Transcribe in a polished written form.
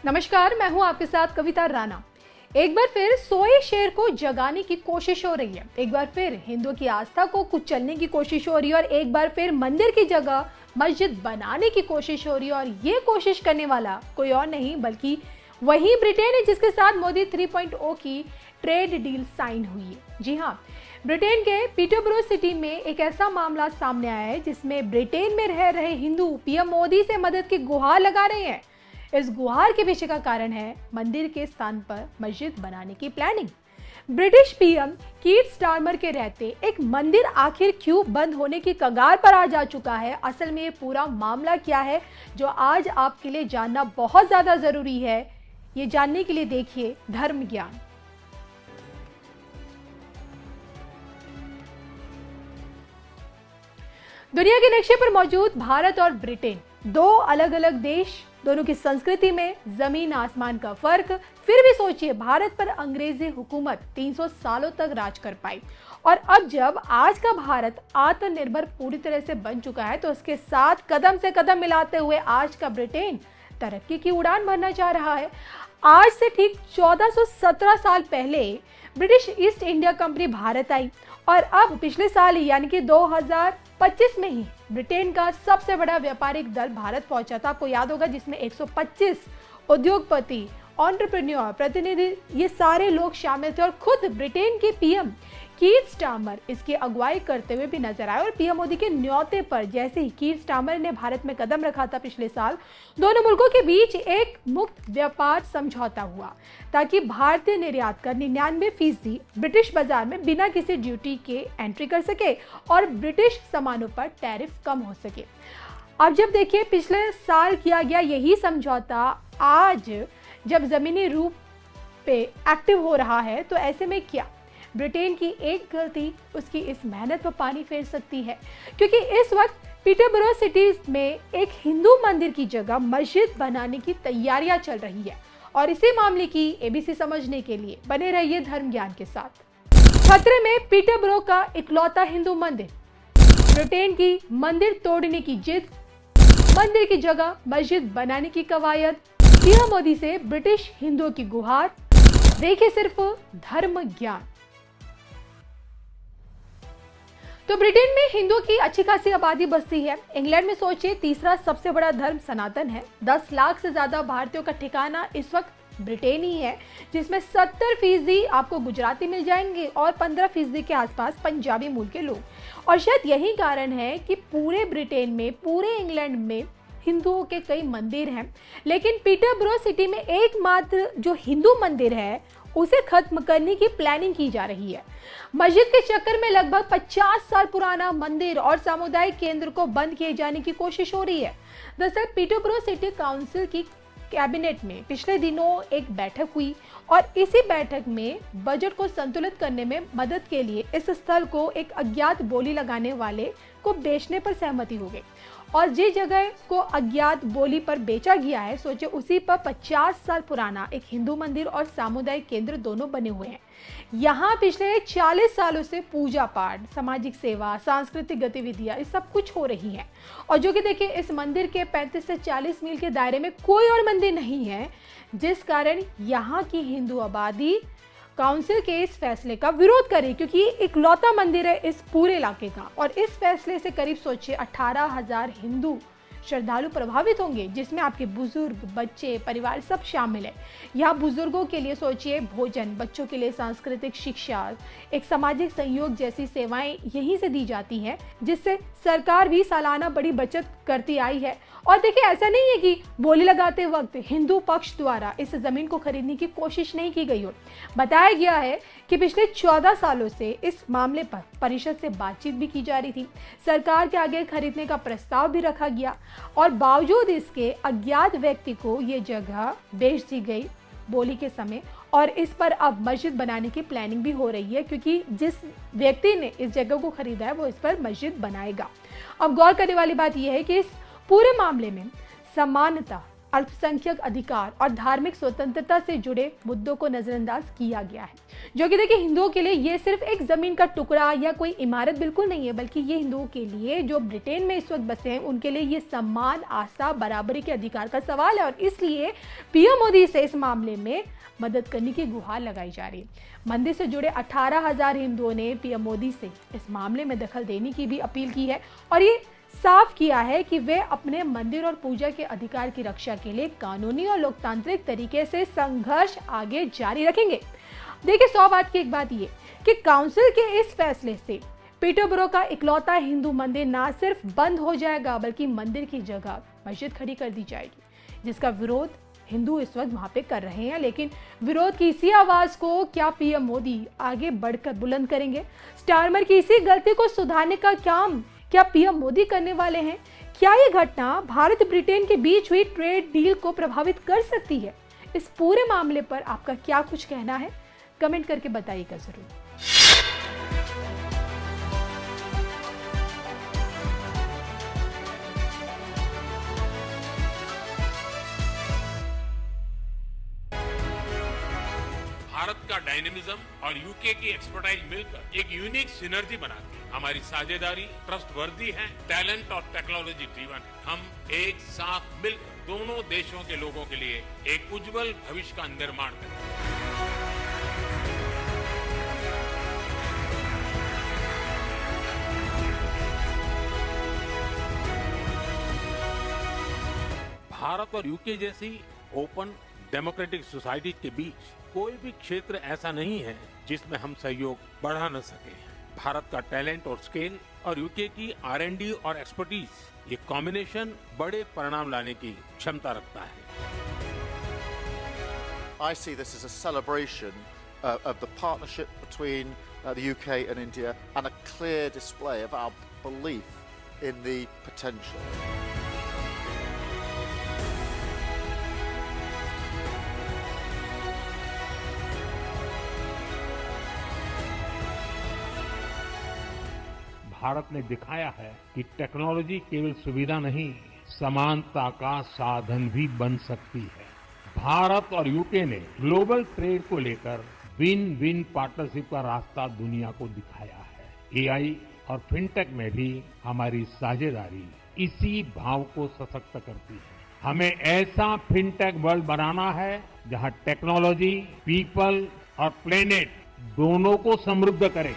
नमस्कार, मैं हूं आपके साथ कविता राणा। एक बार फिर सोए शेर को जगाने की कोशिश हो रही है। एक बार फिर हिंदुओं की आस्था को कुचलने की कोशिश हो रही है और एक बार फिर मंदिर की जगह मस्जिद बनाने की कोशिश हो रही है। और ये कोशिश करने वाला कोई और नहीं बल्कि वही ब्रिटेन है, जिसके साथ मोदी 3.0 की ट्रेड डील साइन हुई है। जी हाँ, ब्रिटेन के पीटरबरो सिटी में एक ऐसा मामला सामने आया है जिसमें ब्रिटेन में रह रहे हिंदू पीएम मोदी से मदद की गुहार लगा रहे हैं। इस गुहार के पीछे का कारण है मंदिर के स्थान पर मस्जिद बनाने की planning. British PM Keir Starmer के रहते एक मंदिर आखिर क्यों बंद होने की कगार पर आ जा चुका है? असल में ये पूरा मामला क्या है जो आज आपके लिए जानना बहुत ज्यादा जरूरी है। ये जानने के लिए देखिए धर्म ज्ञान। दुनिया के नक्शे पर मौजूद भारत और ब्रिटेन, दो अलग अलग देश, दोनों की संस्कृति में जमीन आसमान का फर्क। फिर भी सोचिए, भारत पर अंग्रेजी हुकूमत 300 सालों तक राज कर पाई और अब जब आज का भारत आत्मनिर्भर पूरी तरह से बन चुका है तो उसके साथ कदम से कदम मिलाते हुए आज का ब्रिटेन तरक्की की उड़ान भरना चाह रहा है। आज से ठीक 1417 साल पहले ब्रिटिश ईस्ट इंडिया कंपनी भारत आई और अब पिछले साल यानी कि 2025 में ही ब्रिटेन का सबसे बड़ा व्यापारिक दल भारत पहुंचा था। आपको याद होगा, जिसमें 125 उद्योगपति, एंटरप्रेन्योर, प्रतिनिधि, ये सारे लोग शामिल थे और खुद ब्रिटेन के पीएम कीर स्टारमर इसकी अगुवाई करते हुए भी नजर आए। और पीएम मोदी के न्योते पर जैसे ही कीर स्टारमर ने भारत में कदम रखा था पिछले साल, दोनों मुल्कों के बीच एक मुक्त व्यापार समझौता हुआ ताकि भारतीय निर्यातकर 99% ब्रिटिश बाजार में बिना किसी ड्यूटी के एंट्री कर सके और ब्रिटिश सामानों पर टैरिफ कम हो सके। अब जब देखिए, पिछले साल किया गया यही समझौता आज जब जमीनी रूप पे एक्टिव हो रहा है, तो ऐसे में क्या ब्रिटेन की एक गलती उसकी इस मेहनत पर पानी फेर सकती है? क्योंकि इस वक्त पीटरबरो सिटी में एक हिंदू मंदिर की जगह मस्जिद बनाने की तैयारियां चल रही है और इसी मामले की एबीसी समझने के लिए बने रहिए धर्म ज्ञान के साथ। खतरे में पीटरबरो का इकलौता हिंदू मंदिर, ब्रिटेन की मंदिर तोड़ने की जिद, मंदिर की जगह मस्जिद बनाने की कवायद, पीएम मोदी से ब्रिटिश हिंदुओं की गुहार। देखिए सिर्फ धर्म ज्ञान। तो ब्रिटेन में हिंदुओं की अच्छी खासी आबादी बसती है। इंग्लैंड में सोचिए, तीसरा सबसे बड़ा धर्म सनातन है। 10 लाख से ज्यादा भारतीयों का ठिकाना इस वक्त ब्रिटेन ही है, जिसमें 70% आपको गुजराती मिल जाएंगे और 15% के आसपास पंजाबी मूल के लोग। और शायद यही कारण है कि पूरे ब्रिटेन में, पूरे इंग्लैंड में हिंदुओं के कई मंदिर हैं, लेकिन पीटरबरो सिटी में एकमात्र जो हिंदू मंदिर है उसे खत्म करने की प्लानिंग की जा रही है। मस्जिद के चक्कर में लगभग 50 साल पुराना मंदिर और सामुदायिक केंद्र को बंद किए जाने की कोशिश हो रही है। दरअसल पीटरबरो सिटी काउंसिल की कैबिनेट में पिछले दिनों एक बैठक हुई और इसी बैठक में बजट को संतुलित करने में मदद के लिए इस स्थल को एक अज्ञात बोली लगाने वाले को बेचने पर सहमति हो गई। और जिस जगह को अज्ञात बोली पर बेचा गया है, सोचे उसी पर 50 साल पुराना एक हिंदू मंदिर और सामुदायिक केंद्र दोनों बने हुए हैं। यहाँ पिछले 40 सालों से पूजा पाठ, सामाजिक सेवा, सांस्कृतिक गतिविधियां, ये सब कुछ हो रही हैं। और जो कि देखिए, इस मंदिर के 35 से 40 मील के दायरे में कोई और मंदिर नहीं है, जिस कारण यहाँ की हिंदू आबादी काउंसिल के इस फैसले का विरोध करे, क्योंकि ये इकलौता मंदिर है इस पूरे इलाके का। और इस फैसले से करीब सोचिए 18,000 हिंदू श्रद्धालु प्रभावित होंगे, जिसमें आपके बुजुर्ग, बच्चे, परिवार सब शामिल है। यहाँ बुजुर्गों के लिए सोचिए भोजन, बच्चों के लिए सांस्कृतिक शिक्षा, एक सामाजिक सहयोग जैसी सेवाएं यहीं से दी जाती हैं, जिससे सरकार भी सालाना बड़ी बचत करती आई है। और देखिए, ऐसा नहीं है कि बोली लगाते वक्त हिंदू पक्ष द्वारा इस जमीन को खरीदने की कोशिश नहीं की गई हो। बताया गया है कि पिछले 14 सालों से इस मामले पर परिषद से बातचीत भी की जा रही थी, सरकार के आगे खरीदने का प्रस्ताव भी रखा गया और बावजूद इसके अज्ञात व्यक्ति को ये जगह बेच दी गई बोली के समय। और इस पर अब मस्जिद बनाने की प्लानिंग भी हो रही है, क्योंकि जिस व्यक्ति ने इस जगह को खरीदा है वो इस पर मस्जिद बनाएगा। अब गौर करने वाली बात यह है कि इस पूरे मामले में समानता अल्पसंख्यक अधिकार और धार्मिक स्वतंत्रता से जुड़े मुद्दों को नजरअंदाज किया गया है, जो कि देखिए हिंदुओं के लिए ये सिर्फ एक जमीन का टुकड़ा या कोई इमारत बिल्कुल नहीं है, बल्कि ये हिंदुओं के लिए जो ब्रिटेन में इस वक्त बसे हैं उनके लिए ये सम्मान, आस्था, बराबरी के अधिकार का सवाल है। और इसलिए पीएम मोदी से इस मामले में मदद करने की गुहार लगाई जा रही है। मंदिर से जुड़े 18,000 हिंदुओं ने पीएम मोदी से इस मामले में दखल देने की भी अपील की है और ये साफ किया है कि वे अपने मंदिर और पूजा के अधिकार की रक्षा के लिए कानूनी और लोकतांत्रिक तरीके से संघर्ष आगे जारी रखेंगे। देखिए 100 बात की एक बात ये कि काउंसिल के इस फैसले से पीटरबरो का इकलौता हिंदू मंदिर ना सिर्फ बंद हो जाएगा बल्कि मंदिर की जगह मस्जिद खड़ी कर दी जाएगी, जिसका विरोध हिंदू इस वक्त वहां पे कर रहे हैं। लेकिन विरोध की इसी आवाज को क्या पीएम मोदी आगे बढ़कर बुलंद करेंगे? स्टारमर की इसी गलती को सुधारने का काम क्या पीएम मोदी करने वाले हैं? क्या ये घटना भारत ब्रिटेन के बीच हुई ट्रेड डील को प्रभावित कर सकती है? इस पूरे मामले पर आपका क्या कुछ कहना है? कमेंट करके बताइएगा जरूर। भारत का डायनेमिज्म और यूके की एक्सपर्टाइज मिलकर एक यूनिक सिनर्जी बनाती है। हमारी साझेदारी ट्रस्टवर्दी है, टैलेंट और टेक्नोलॉजी ड्रिवन है। हम एक साथ मिलकर दोनों देशों के लोगों के लिए एक उज्जवल भविष्य का निर्माण करें। भारत और यूके जैसी ओपन डेमोक्रेटिक सोसाइटी के बीच कोई भी क्षेत्र ऐसा नहीं है जिसमें हम सहयोग बढ़ा न सके। भारत का टैलेंट और स्केल और यूके की R&D और एक्सपर्टीज, ये कॉम्बिनेशन बड़े परिणाम लाने की क्षमता रखता है। I see this as a celebration of the partnership between the UK and India and a clear display of our belief in the potential. Bharat ने दिखाया है कि टेक्नोलॉजी केवल सुविधा नहीं, समानता का साधन भी बन सकती है। भारत और यूके ने ग्लोबल ट्रेड को लेकर विन विन पार्टनरशिप का रास्ता दुनिया को दिखाया है। एआई और फिनटेक में भी हमारी साझेदारी इसी भाव को सशक्त करती है। हमें ऐसा फिनटेक वर्ल्ड बनाना है जहां टेक्नोलॉजी, पीपल और प्लेनेट दोनों को समृद्ध करे।